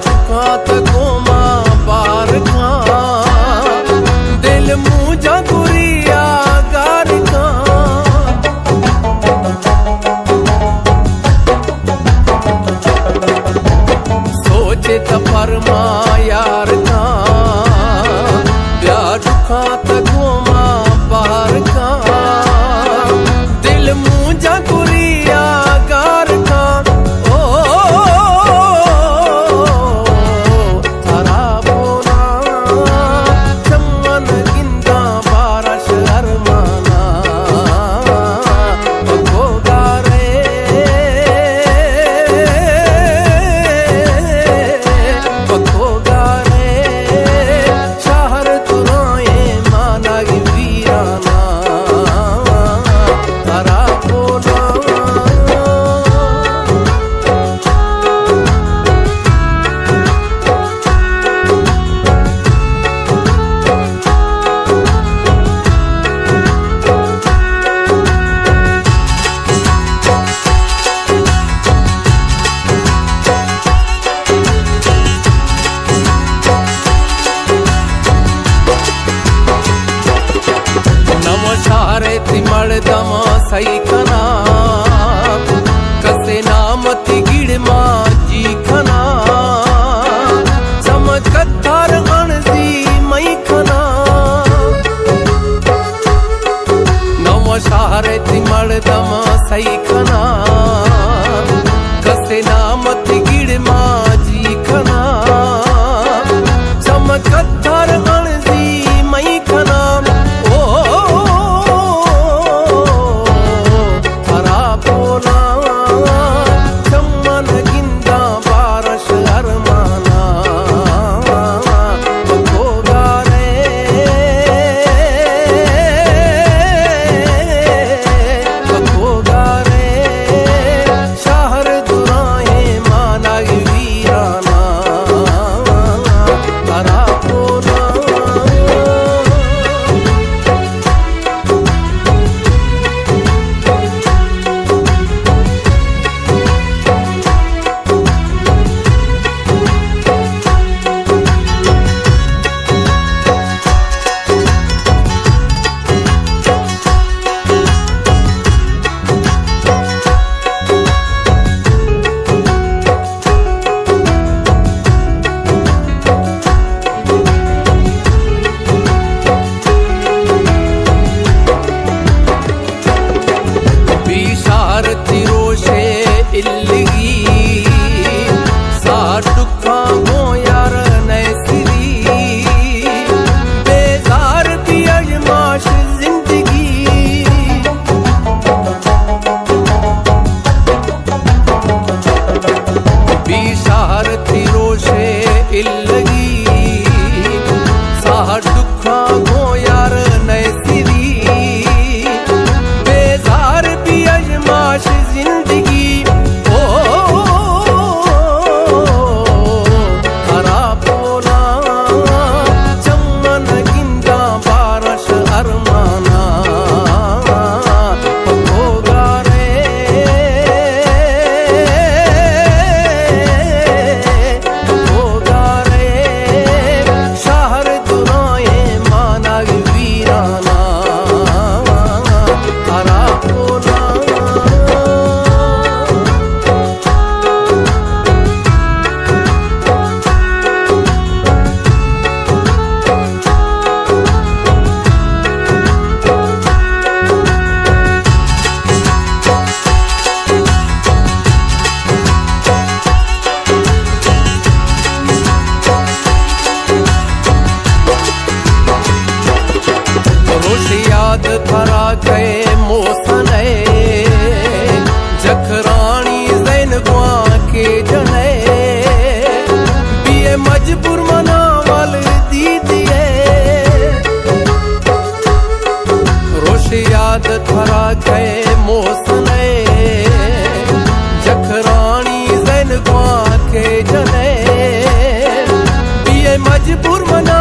दुखा तको मां पार खा दिल मुझा गुरिया गार खा सोचे त परमा यार खा ब्या दुखा तको मां पार खा दिल मुझा गुरिया गार खा मड़दमा सही खना कसे नामती गिड़ माजी खना चमकत्थर अणजी मई खना नमशारे थी मड़दमा सही खना कसे नामती गिड़ माजी खना चमकत्थर अणजी मई खना थरा गए मोसने जखरानी जैन गुआ के जने बिये मजबूर मनावल दी दिए रोश याद थरा गए मोसने जखरानी जैन गुआ के जने बिये मजबूर मना